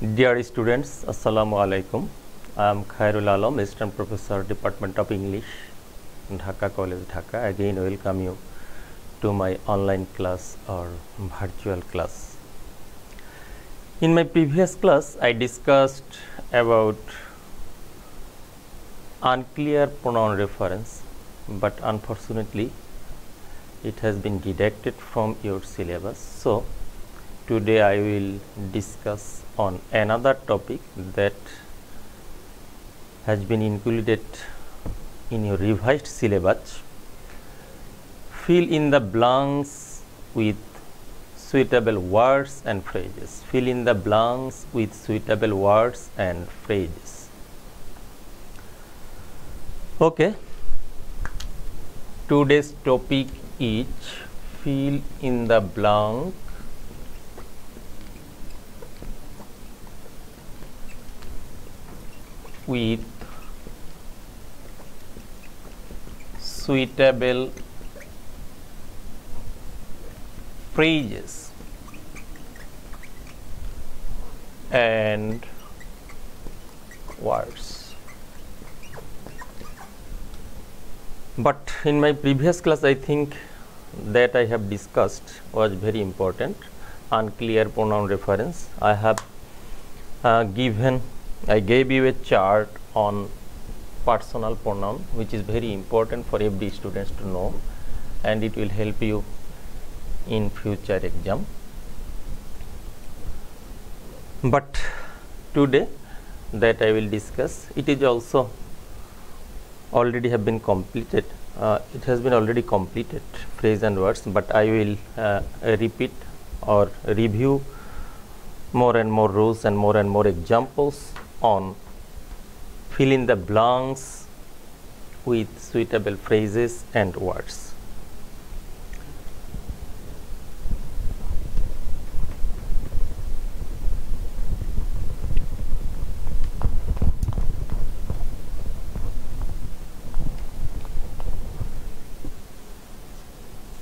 Dear students, Assalamu alaikum. I am Khairul Alam, Assistant Professor, Department of English, Dhaka College, Dhaka. Again, welcome you to my online class or virtual class. In my previous class, I discussed about unclear pronoun reference, but unfortunately, it has been deducted from your syllabus. So, today I will discuss on another topic that has been included in your revised syllabus. Fill in the blanks with suitable words and phrases. Fill in the blanks with suitable words and phrases. Okay. Today's topic is fill in the blank with suitable phrases and words. But in my previous class, I think that I have discussed was very important. Unclear pronoun reference. I gave you a chart on personal pronoun, which is very important for every students to know, and it will help you in future exam. But today that I will discuss, it is also already have been completed. It has been already completed, phrase and words, but I will repeat or review more and more rules and more examples on fill in the blanks with suitable phrases and words.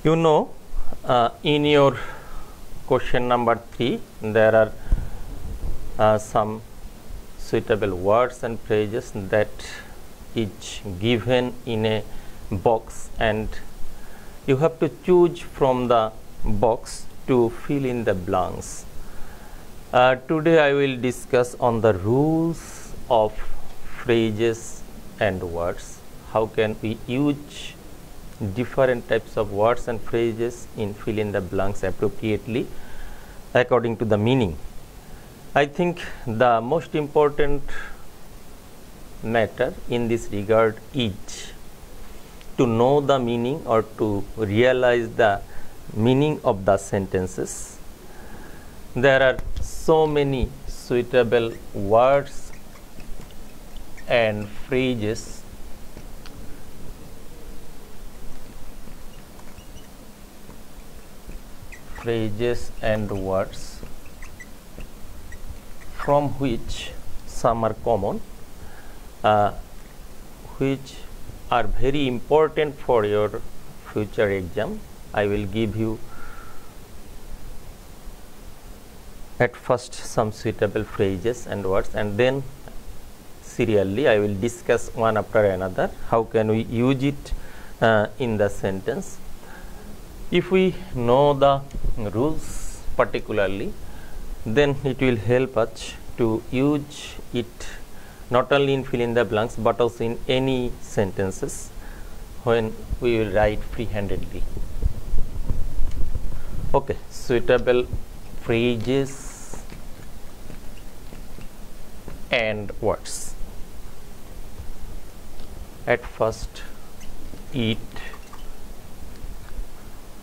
You know, in your question number 3, there are some suitable words and phrases that is given in a box, and you have to choose from the box to fill in the blanks. Today I will discuss on the rules of phrases and words. How can we use different types of words and phrases in fill in the blanks appropriately according to the meaning. I think the most important matter in this regard is to know the meaning or to realize the meaning of the sentences. There are so many suitable words and phrases and words from which some are common, which are very important for your future exam. I will give you at first some suitable phrases and words, and then serially I will discuss one after another how can we use it in the sentence. If we know the rules particularly, then it will help us to use it not only in fill in the blanks but also in any sentences when we will write freehandedly. Okay, suitable phrases and words. At first, eat.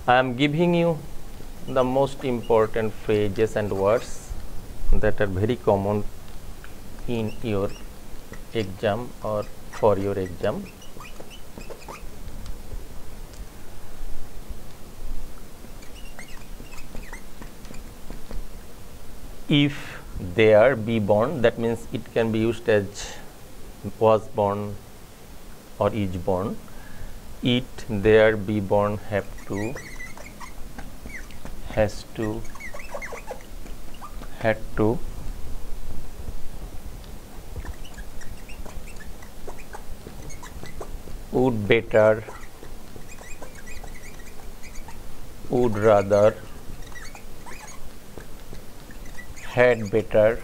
I am giving you the most important phrases and words that are very common in your exam or for your exam. If there be born, that means it can be used as was born or is born. It, there, be born, have to, has to, had to, would better, would rather, had better,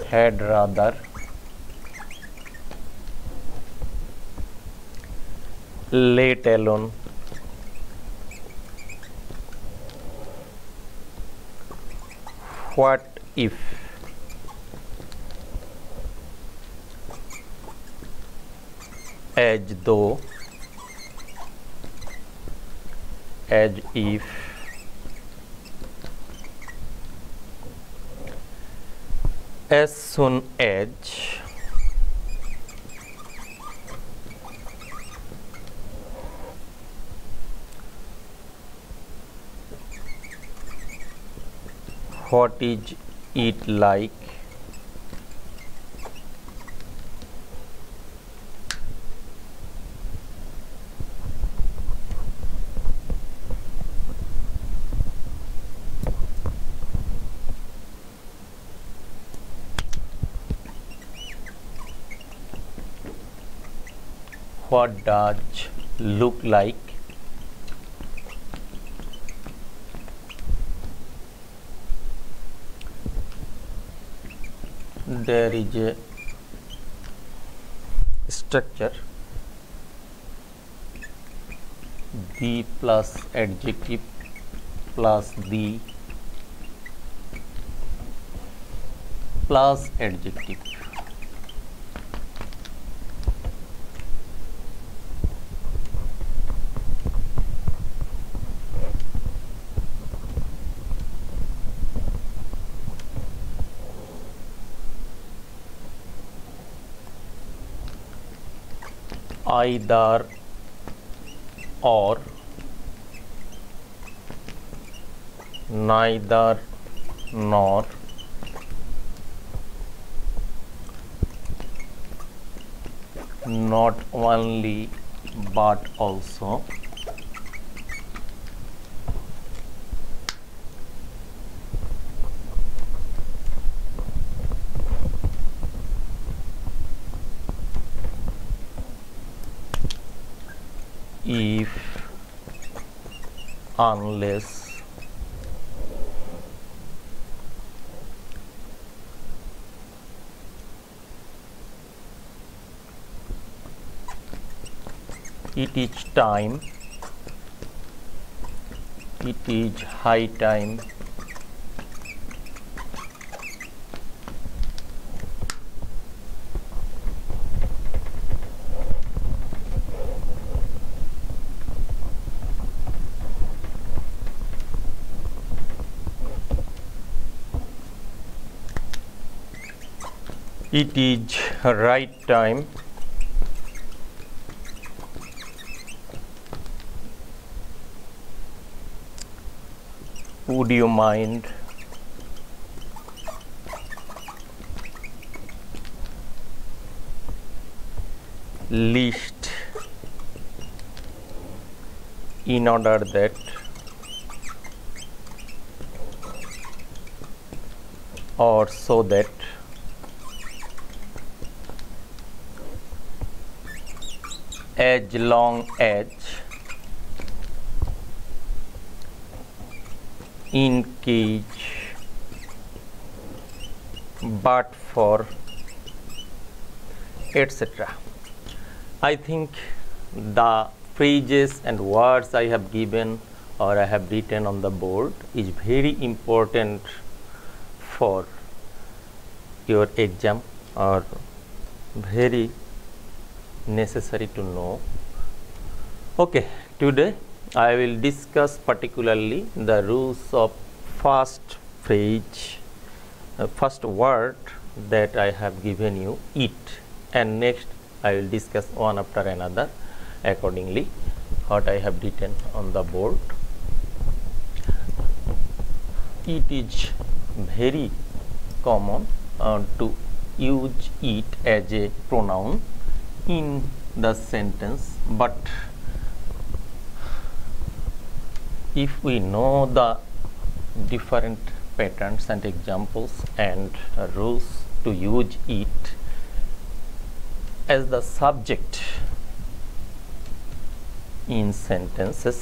had rather, let alone, what if, as though, as if, as soon as, what is it like, what does look like, there is a structure, the plus adjective plus the plus adjective. Either or, neither nor, not only but also, if, unless, it is time, it is high time, it is right time, would you mind, least, in order that, or so that, as long as, in case, but for, etc. I think the phrases and words I have given or I have written on the board is very important for your exam or very necessary to know. Okay, today I will discuss particularly the rules of first phrase, first word that I have given you, it, and next I will discuss one after another accordingly what I have written on the board. It is very common to use it as a pronoun in the sentence, but if we know the different patterns and examples and rules to use it, as the subject in sentences,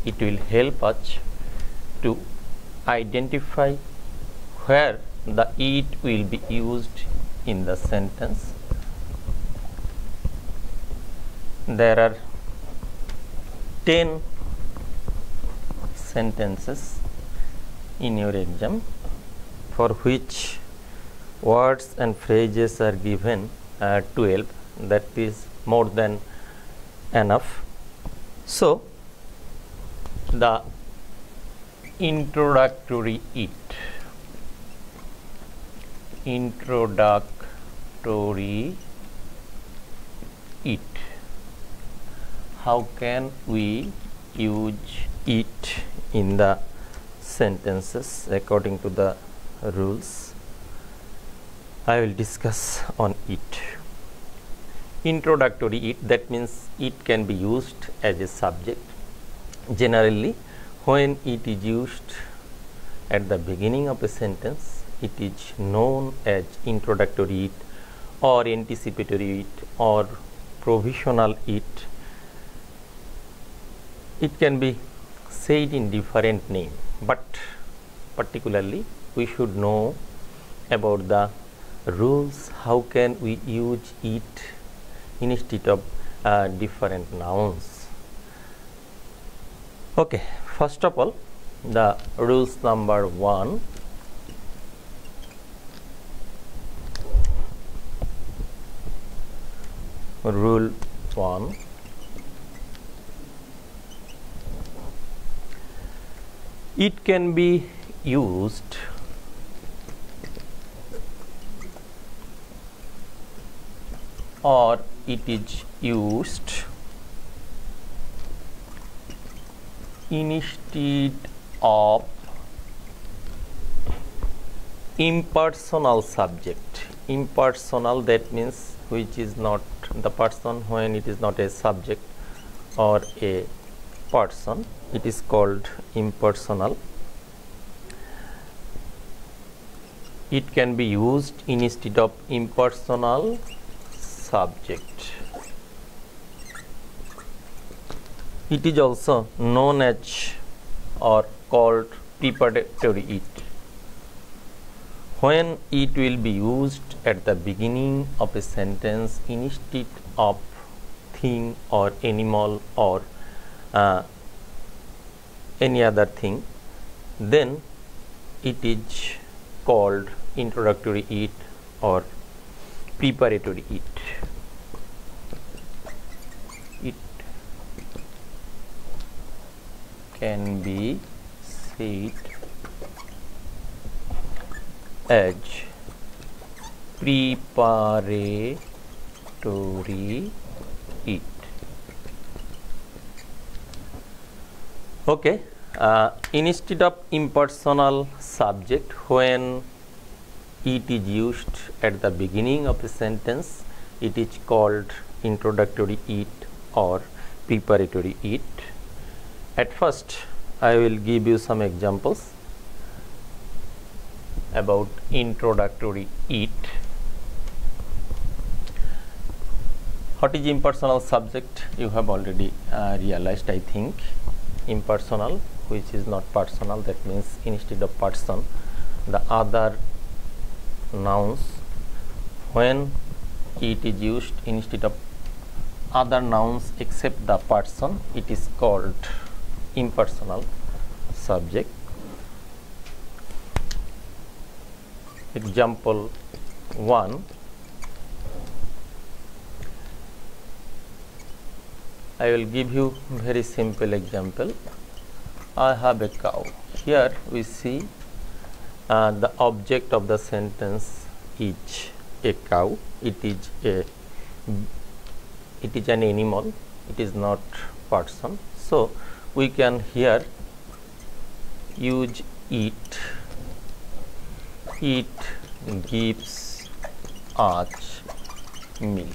it will help us to identify where the it will be used in the sentence. There are 10 sentences in your exam for which words and phrases are given 12. That is more than enough. So the introductory it, how can we use it in the sentences according to the rules? I will discuss on it. Introductory it, that means it can be used as a subject. Generally, when it is used at the beginning of a sentence, it is known as introductory it or anticipatory it or provisional it. It can be said in different name, but particularly we should know about the rules. How can we use it instead of different nouns? Okay, first of all, the rules number 1. Rule 1. It can be used or it is used instead of impersonal subject. Impersonal, that means which is not the person. When it is not a subject or a person, it is called impersonal. It can be used instead of impersonal subject. It is also known as or called preparatory it. When it will be used at the beginning of a sentence instead of thing or animal or any other thing, then it is called introductory it or preparatory it. It can be said as preparatory it. Okay, instead of impersonal subject, when it is used at the beginning of a sentence, it is called introductory it or preparatory it. At first, I will give you some examples about introductory it. What is impersonal subject? You have already realized, I think. Impersonal, which is not personal, that means instead of person, the other nouns. When it is used instead of other nouns except the person, it is called impersonal subject. Example 1. I will give you very simple example. I have a cow. Here we see the object of the sentence is a cow. It is an animal. It is not person. So we can here use it. It gives us milk.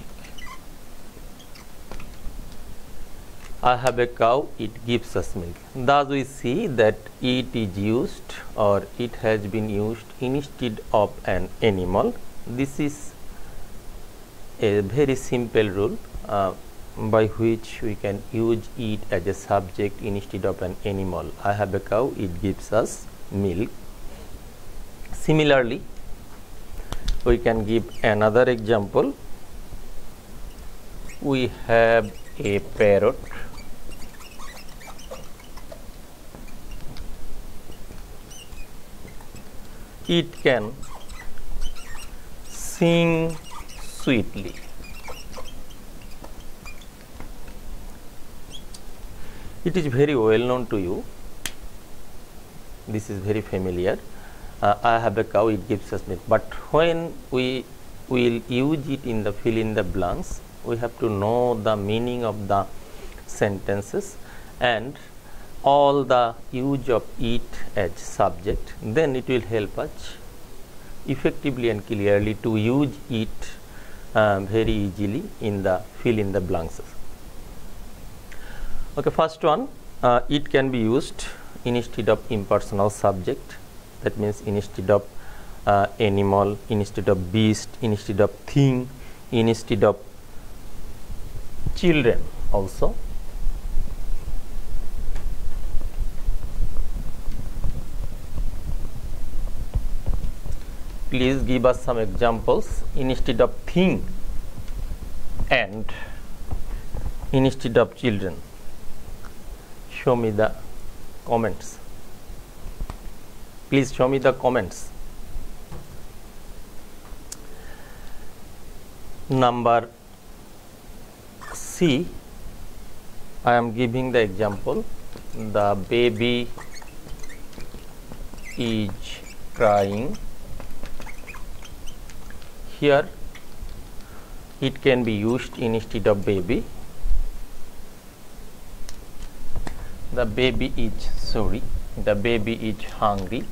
I have a cow, it gives us milk. Thus we see that it is used or it has been used instead of an animal. This is a very simple rule by which we can use it as a subject instead of an animal. I have a cow, it gives us milk. Similarly, we can give another example. We have a parrot. It can sing sweetly. It is very well known to you. This is very familiar. I have a cow, it gives us milk. But when we will use it in the fill in the blanks, we have to know the meaning of the sentences and all the use of it as subject. Then it will help us effectively and clearly to use it very easily in the fill in the blanks. Okay, first one, it can be used instead of impersonal subject. That means instead of animal, instead of beast, instead of thing, instead of children also. Please give us some examples instead of thing and instead of children. Show me the comments. Please show me the comments. Number C, I am giving the example. The baby is crying. Here it can be used instead of baby. The baby is hungry.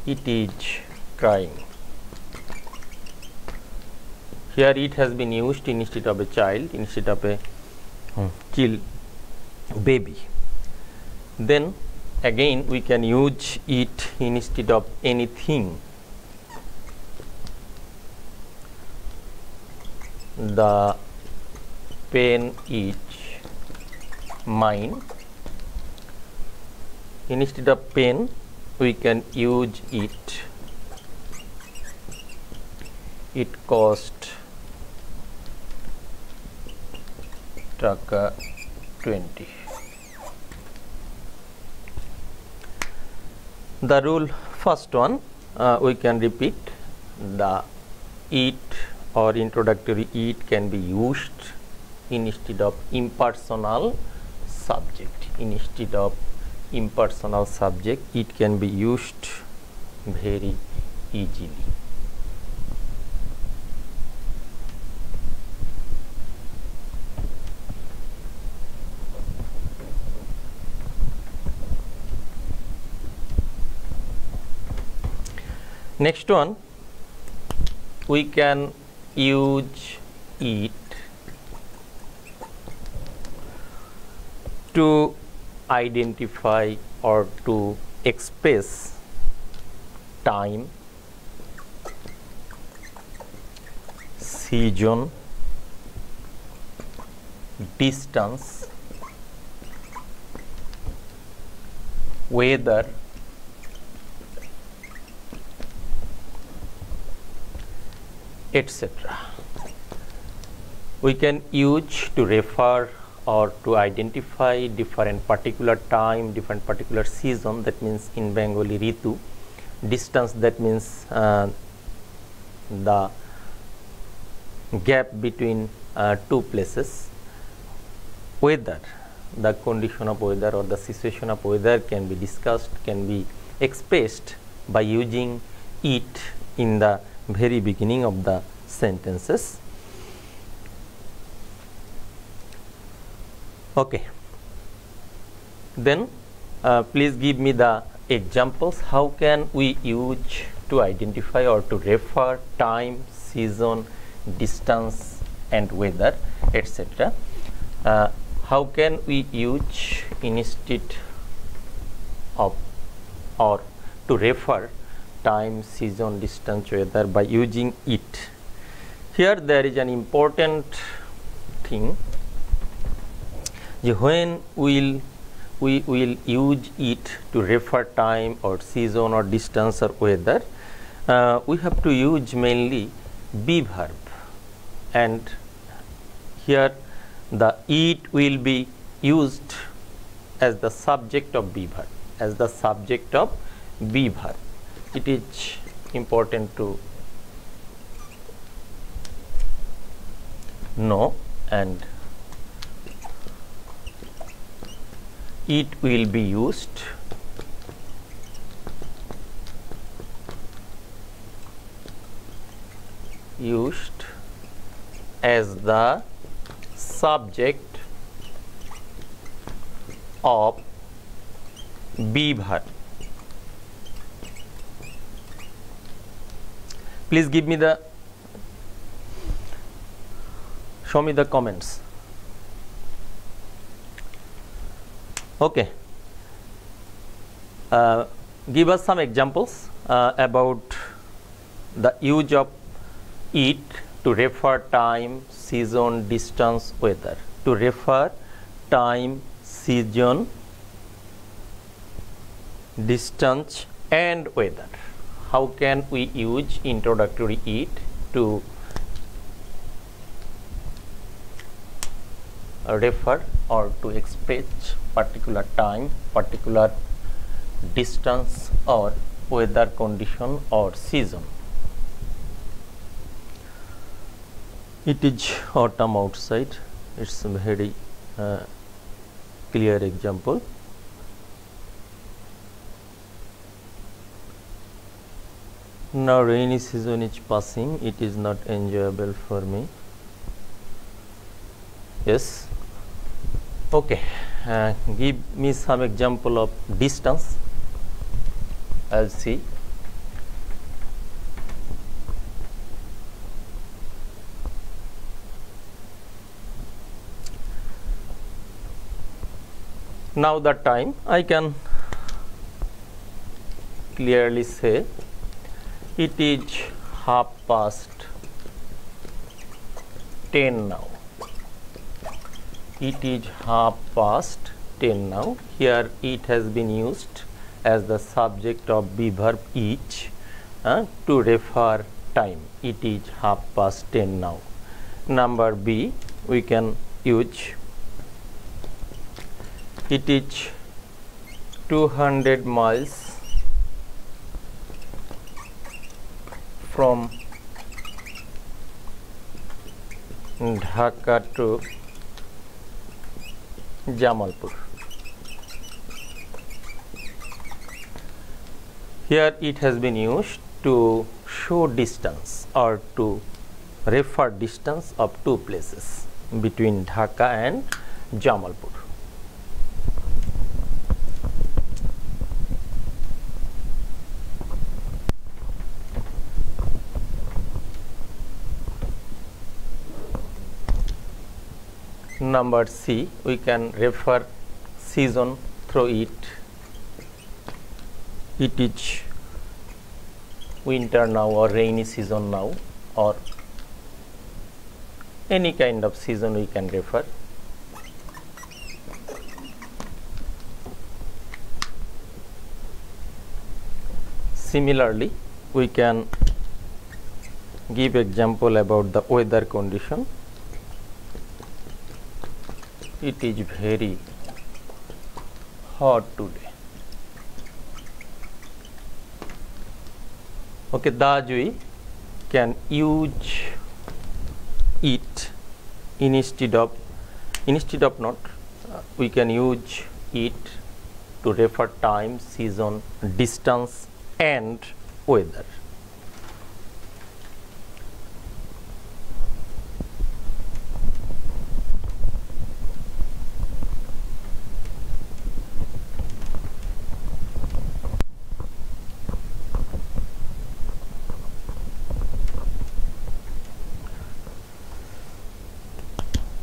It is crying. Here it has been used instead of a child, instead of a baby. Then again we can use it instead of anything. The pen is mine. Instead of pen we can use it. It cost taka 20. The rule first one, we can repeat. The it or introductory it can be used instead of impersonal subject. Instead of impersonal subject, it can be used very easily. Next one, we can use it to identify or to express time, season, distance, weather, etc. We can use to refer or to identify different particular time, different particular season, that means in Bengali Ritu. Distance, that means the gap between two places. Weather, the condition of weather or the situation of weather can be discussed, can be expressed by using it in the very beginning of the sentences. Okay. Then please give me the examples. How can we use to identify or to refer time, season, distance and weather, etc. How can we use instead of or to refer time, season, distance, weather by using it. Here there is an important thing. When we will use it to refer time or season or distance or weather, we have to use mainly be verb, and here the it will be used as the subject of be verb, as the subject of be verb. It is important to know, and it will be used as the subject of be verb. Please give me the, show me the comments. Okay. Give us some examples about the use of it to refer time, season, distance, weather. To refer time, season, distance and weather. How can we use introductory it to refer or to express particular time, particular distance or weather condition or season? It is autumn outside. It's a very clear example. Now rainy season is passing. It is not enjoyable for me. Yes. Okay. Give me some example of distance. I'll see. Now the time, I can clearly say it is 10:30 now. It is 10:30 now. Here it has been used as the subject of be verb each to refer time. It is 10:30 now. Number B, we can use it is 200 miles from Dhaka to Jamalpur. Here it has been used to show distance or to refer distance of two places between Dhaka and Jamalpur. Number C, we can refer season through it. It is winter now or rainy season now, or any kind of season we can refer. Similarly, we can give example about the weather condition. It is very hot today. Okay, thus we can use it instead of not, we can use it to refer time, season, distance and weather.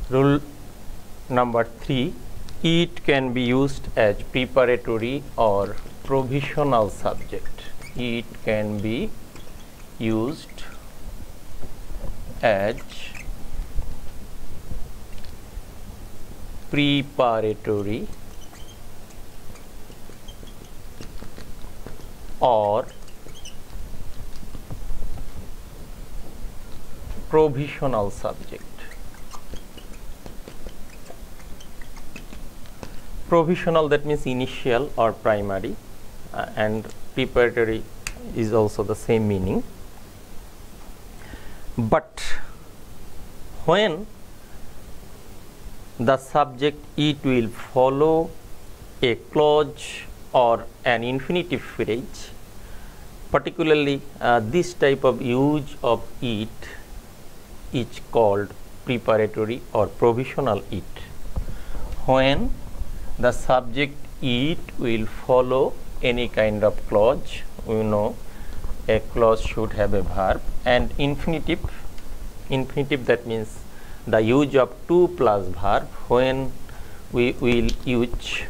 Rule number 3, it can be used as preparatory or provisional subject. it can be used as preparatory or provisional subject. Provisional, that means initial or primary, and preparatory is also the same meaning. But when the subject it will follow a clause or an infinitive phrase, particularly this type of use of it is called preparatory or provisional it. When the subject it will follow any kind of clause, you know a clause should have a verb, and infinitive, that means the use of to plus verb. When we will use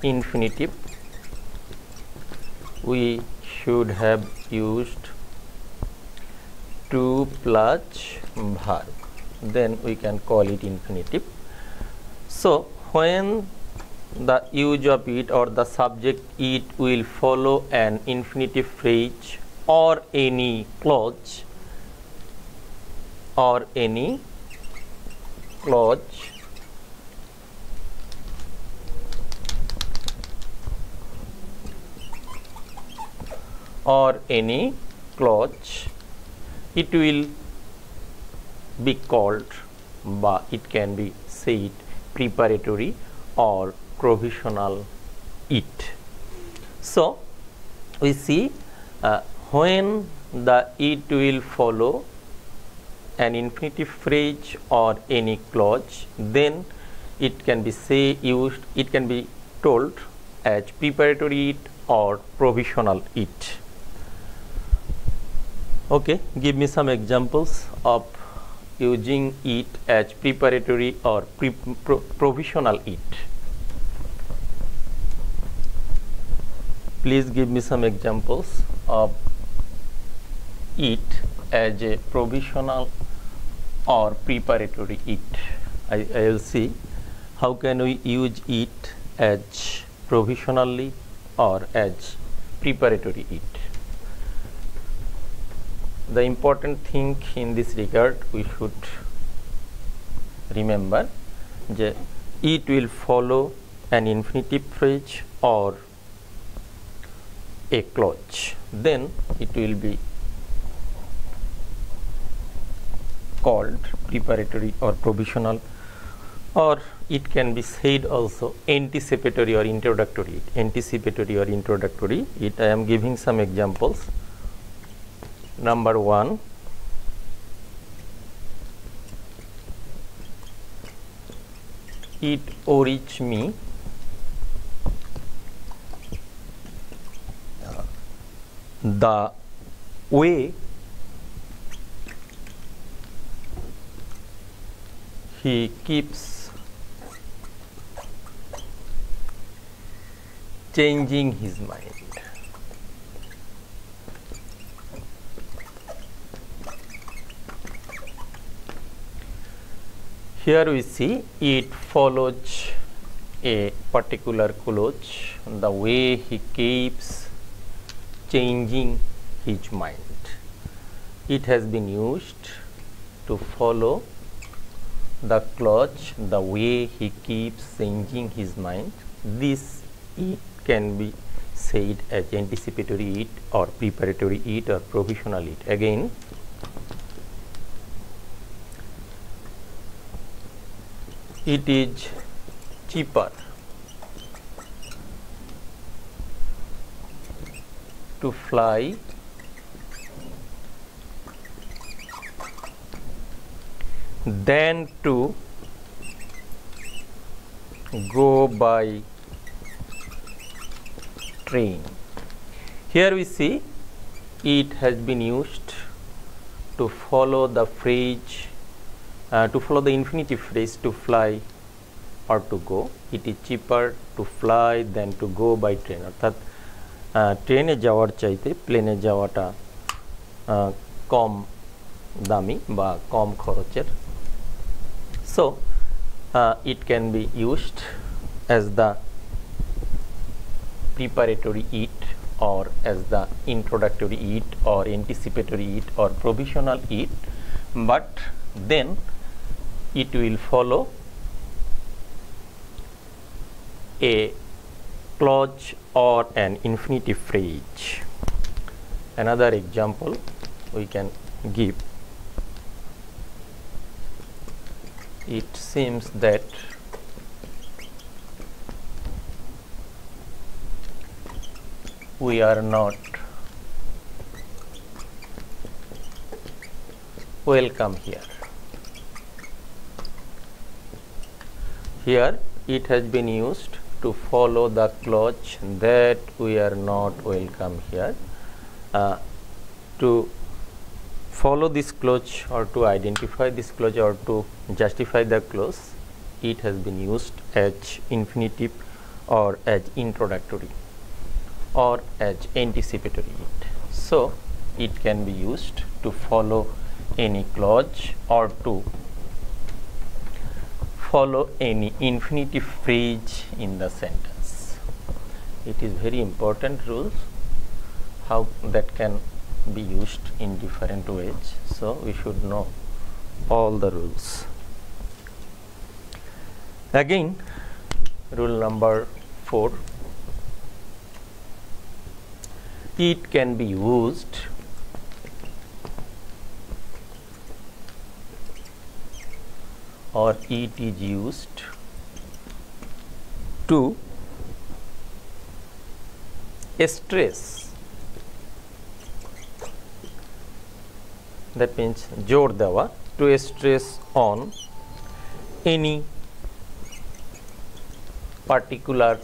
infinitive, we should have used to plus verb, then we can call it infinitive. So when the use of it or the subject it will follow an infinitive phrase or any clause or any clause, it will be called, it can be said preparatory or provisional it. So we see when the it will follow an infinitive phrase or any clause, then it can be it can be told as preparatory it or provisional it. Okay, give me some examples of using it as preparatory or provisional it. Please give me some examples of it as a provisional or preparatory it. I will see how can we use it as provisionally or as preparatory it. The important thing in this regard we should remember that it will follow an infinitive phrase or a clause, then it will be called preparatory or provisional, or it can be said also anticipatory or introductory. Anticipatory or introductory it, I am giving some examples. Number 1, it urged me the way he keeps changing his mind. Here we see it follows a particular clause, the way he keeps changing his mind. It has been used to follow the clause, the way he keeps changing his mind. This it can be said as anticipatory it or preparatory it or provisional it. Again, it is cheaper to fly than to go by train. Here we see it has been used to follow the phrase, to follow the infinitive phrase to fly or to go. It is cheaper to fly than to go by train. Arthat ট্রেনে যাওয়ার চাইতে প্লেনে যাওয়াটা কম দামি বা কম খরচের। So it can be used as the preparatory it or as the introductory it or anticipatory it or provisional it, but then it will follow a clause or an infinitive phrase. Another example we can give. It seems that we are not welcome here. Here it has been used to follow the clause that we are not welcome here. To follow this clause or to identify this clause or to justify the clause, it has been used as infinitive or as introductory or as anticipatory it. So it can be used to follow any clause or to follow any infinitive phrase in the sentence. It is very important rules how that can be used in different ways, so we should know all the rules. Again, rule number 4, it can be used or it is used to stress, that means jor dewa, to stress on any particular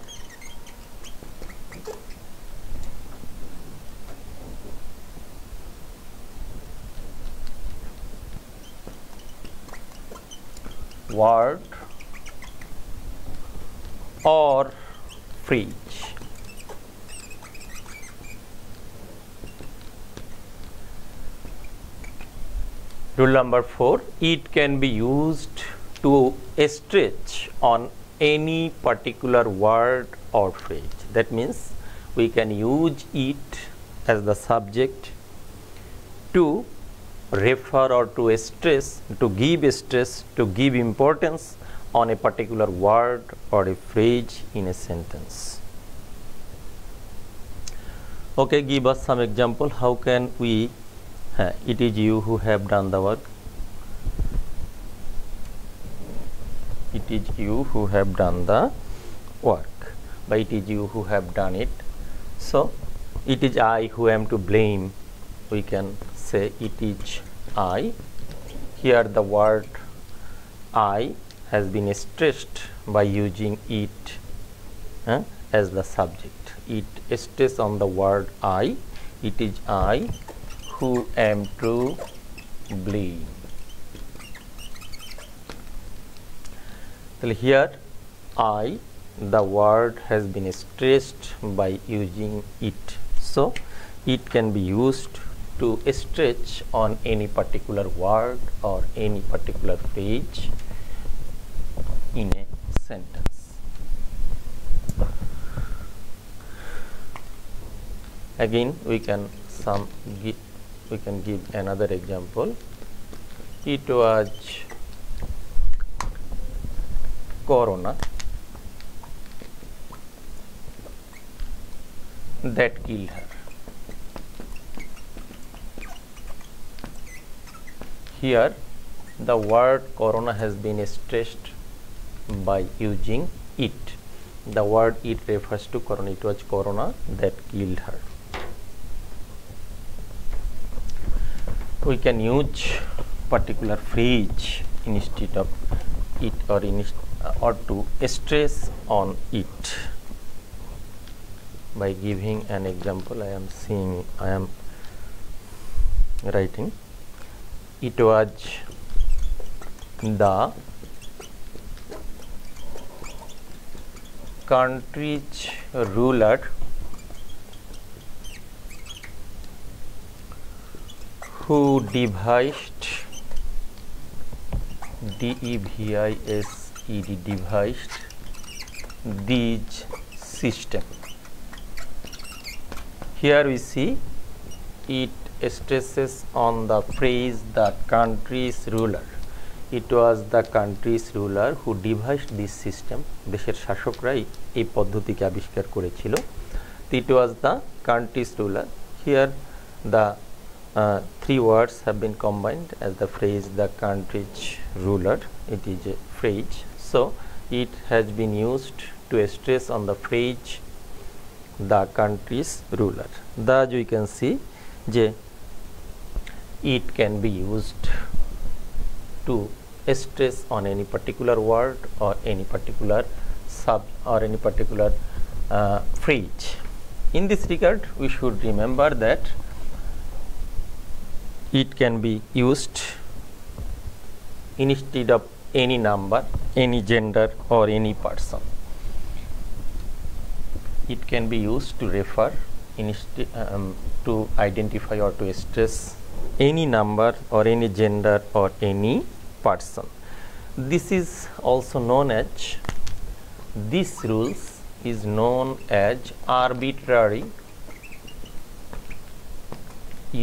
word or phrase. Rule number 4, it can be used to stretch on any particular word or phrase. That means we can use it as the subject to refer or to stress, to give stress, to give importance on a particular word or a phrase in a sentence. Okay, give us some example. How can we it is you who have done the work. It is you who have done the work, but it is you who have done it. So it is I who am to blame. We can say it is I. Here the word I has been stressed by using it as the subject. It stress on the word I. It is I who am to blame. So here I, the word has been stressed by using it. So it can be used to stretch on any particular word or any particular phrase in a sentence. Again, we can give another example. It was Corona that killed her. Here the word Corona has been stressed by using it. The word it refers to Corona. It was Corona that killed her. We can use particular phrase instead of it or to stress on it by giving an example. I am writing. It was the country's ruler who devised, D-E-V-I-S-E-D, devised these system. Here we see it stresses on the phrase the country's ruler. It was the country's ruler who devised this system. দেশের শাসকরাই এই পদ্ধতিকে আবিষ্কার করেছিল. It was the country's ruler. Here the three words have been combined as the phrase the country's ruler. It is a phrase. So it has been used to stress on the phrase the country's ruler. Thus we can see যে it can be used to stress on any particular word or any particular phrase. In this regard, we should remember that it can be used instead of any number, any gender or any person. It can be used to refer to identify or to stress any number or any gender or any person. This is also known as, this rules is known as arbitrary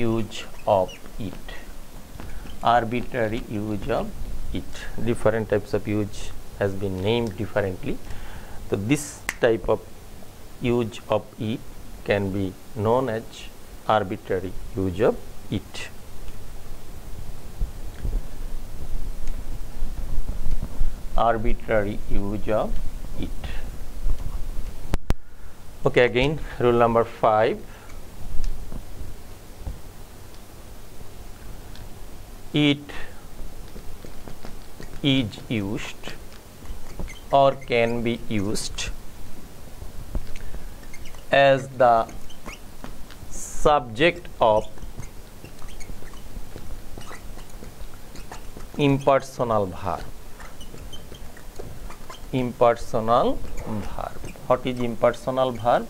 use of it. Arbitrary use of it. Different types of use has been named differently. So this type of use of it can be known as arbitrary use of it. Arbitrary use of it. Okay, again rule number 5. It is used or can be used as the subject of impersonal verb. Impersonal verb. What is impersonal verb?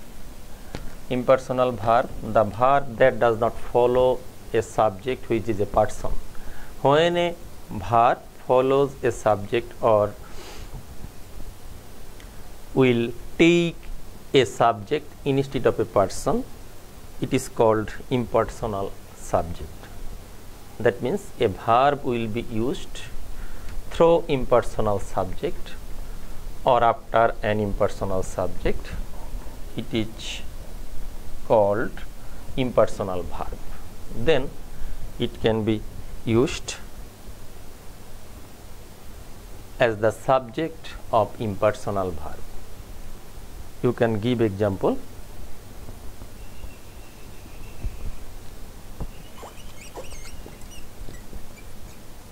Impersonal verb, the verb that does not follow a subject which is a person. When a verb follows a subject or will take a subject instead of a person, it is called impersonal subject. That means a verb will be used through impersonal subject or after an impersonal subject. It is called impersonal verb. Then it can be used as the subject of impersonal verb. You can give example.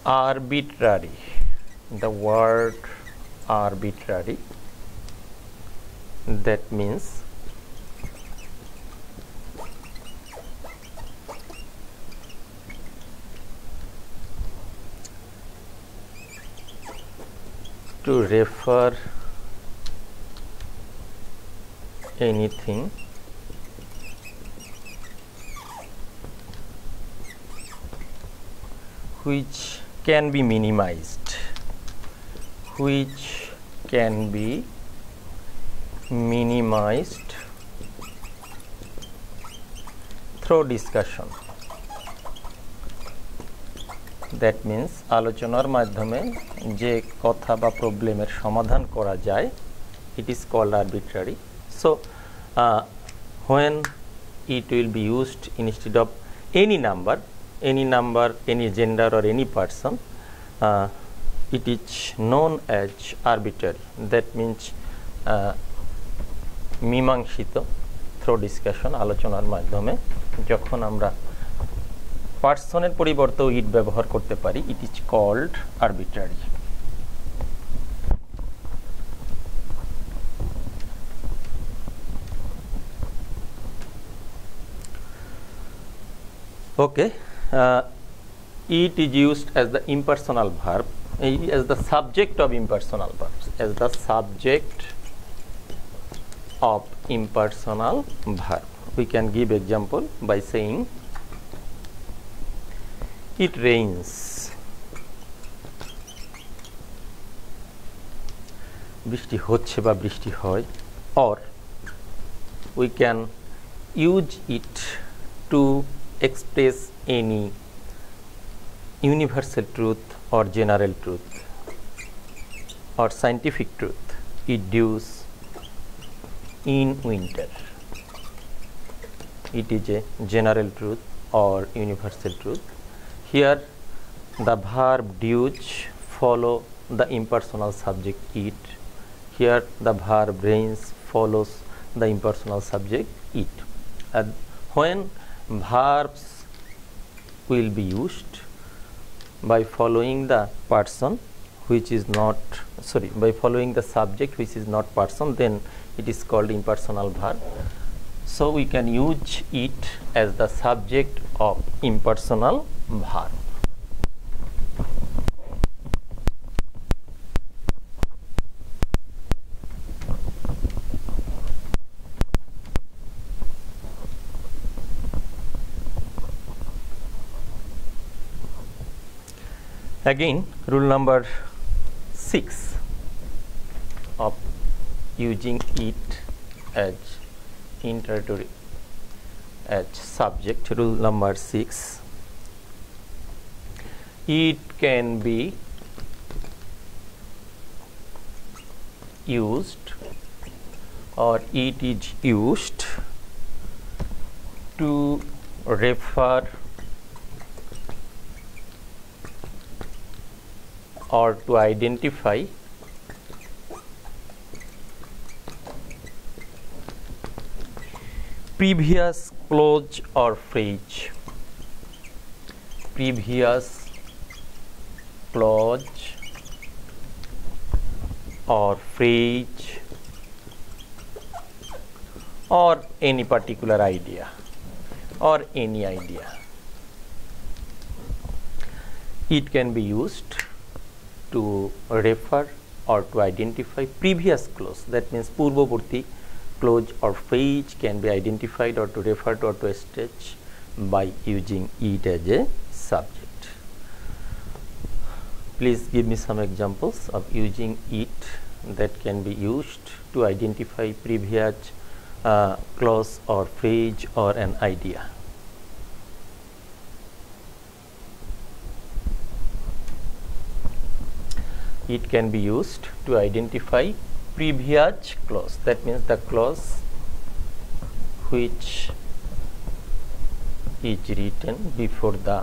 Arbitrary. The word arbitrary, that means to refer anything which can be minimized, which can be minimized through discussion. That means আলোচনার মাধ্যমে যে কথা বা প্রবলেমের সমাধান করা যায়, it is called arbitrary. So when it will be used instead of any number, any gender or any person, it is known as arbitrary. That means মীমাংসিত through discussion, আলোচনার মাধ্যমে যখন আমরা পার্সনের পরিবর্তে ইট ব্যবহার করতে পারি, it is called arbitrary. Okay, it is used as the impersonal verb, as the subject of impersonal verbs, as the subject of impersonal verb. We can give example by saying It rains. বৃষ্টি হচ্ছে বা বৃষ্টি হয়। Or we can use it to express any universal truth or general truth or scientific truth. It dews in winter. It is a general truth or universal truth. Here the verb dews follow the impersonal subject it. Here the verb rains follows the impersonal subject it. And when verbs will be used by following the person which is not, sorry, by following the subject which is not person, then it is called impersonal verb. So we can use it as the subject of impersonal verb. Again, rule number 6 of using it as interrogatory as subject. Rule number 6, it can be used or it is used to refer or to identify previous clause or phrase. Previous clause or phrase or any particular idea or any idea. It can be used to refer or to identify previous clause. That means purboborti clause or phrase can be identified or to refer to or to stretch by using it as a subject. Please give me some examples of using it that can be used to identify previous clause or phrase or an idea. It can be used to identify previous clause. That means the clause which is written before the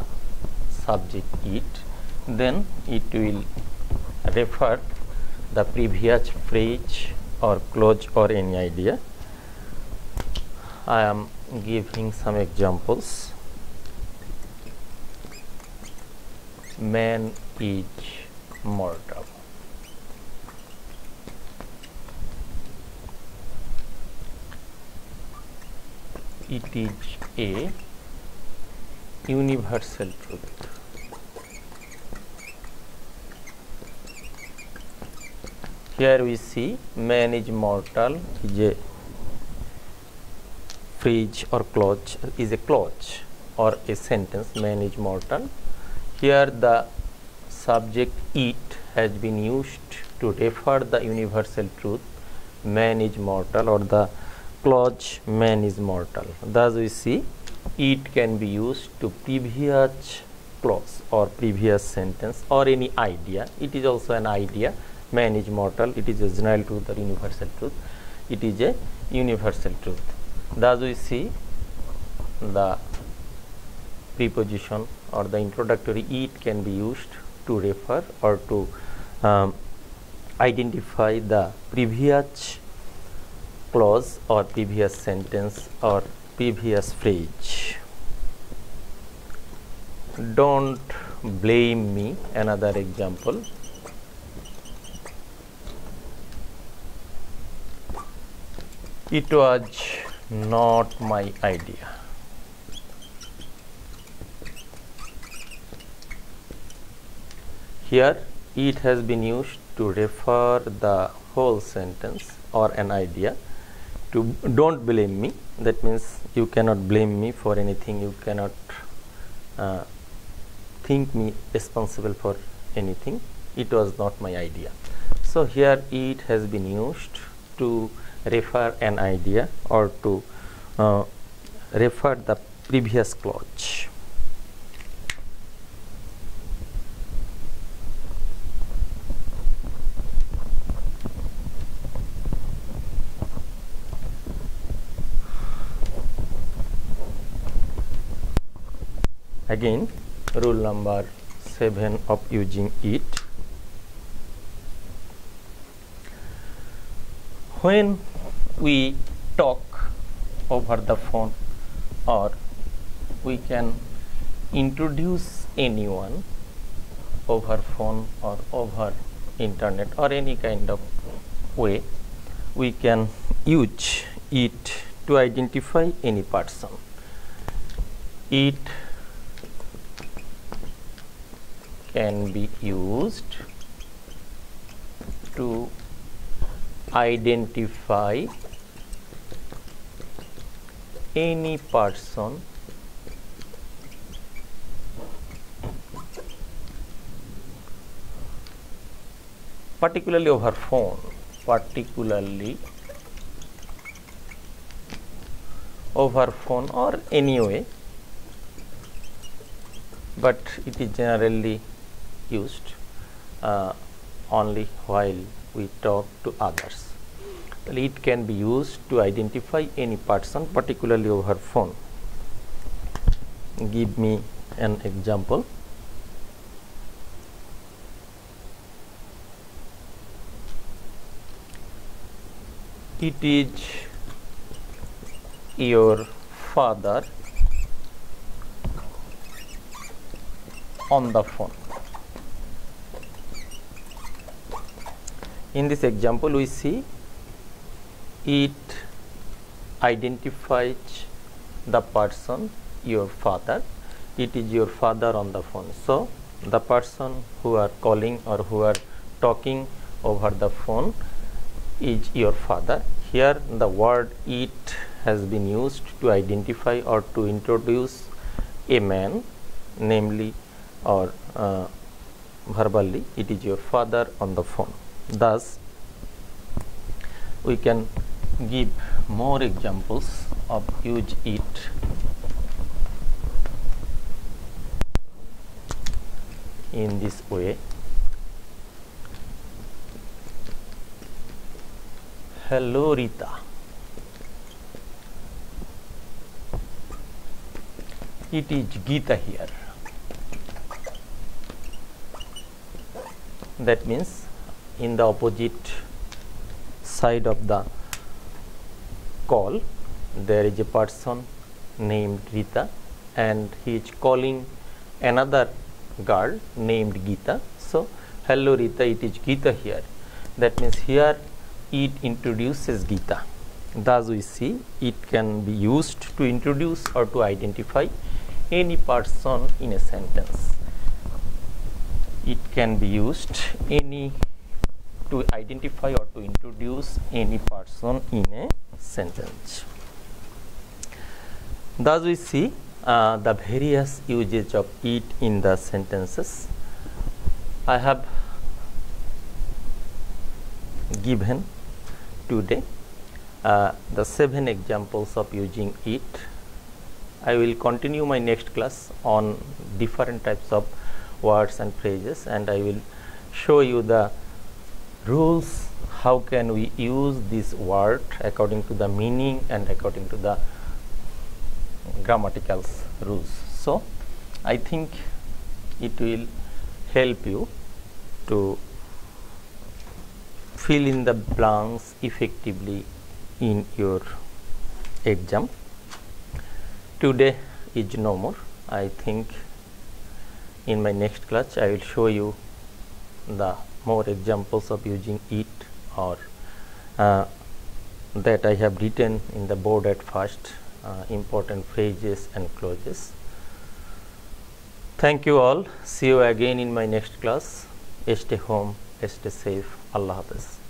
subject it, then it will refer the previous phrase or clause or any idea. I am giving some examples. Man is mortal. It is a universal truth. Here we see man is mortal is a phrase or clause, is a clause or a sentence. Man is mortal. Here the subject it has been used to refer the universal truth man is mortal or the clause man is mortal. Thus we see it can be used to previous clause or previous sentence or any idea. It is also an idea. Man is mortal, it is a general truth or universal truth. It is a universal truth. Thus we see the preposition or the introductory it can be used to refer or to identify the previous clause or previous sentence or previous phrase. Don't blame me, another example. It was not my idea. Here it has been used to refer the whole sentence or an idea. To don't blame me, that means you cannot blame me for anything, you cannot think me responsible for anything. It was not my idea. So here it has been used to refer an idea or to refer the previous clause. Again, rule number 7 of using it. When we talk over the phone, or we can introduce anyone over phone or over internet or any kind of way, we can use it to identify any person. It can be used to identify any person particularly over phone, or anyway, but it is generally used only while we talk to others. It can be used to identify any person particularly over phone. Give me an example. It is your father on the phone. In this example, we see it identifies the person, your father. It is your father on the phone. So the person who are calling or who are talking over the phone is your father. Here the word it has been used to identify or to introduce a man, namely or verbally, it is your father on the phone. Thus, we can give more examples of use it. In this way. Hello Rita. It is Geeta here. That means in the opposite side of the call there is a person named Rita and he is calling another girl named Geeta. So hello Rita, it is Geeta here. That means here it introduces Geeta. Thus we see it can be used to introduce or to identify any person in a sentence. It can be used to identify or to introduce any person in a sentence. Thus we see the various uses of it in the sentences. I have given today the 7 examples of using it. I will continue my next class on different types of words and phrases, and I will show you the rules, how can we use this word according to the meaning and according to the grammatical rules. So I think it will help you to fill in the blanks effectively in your exam. Today is no more. I think in my next class I will show you the more examples of using it, or that I have written in the board at first, important phrases and clauses. Thank you all. See you again in my next class. Stay home, stay safe. Allah Hafiz.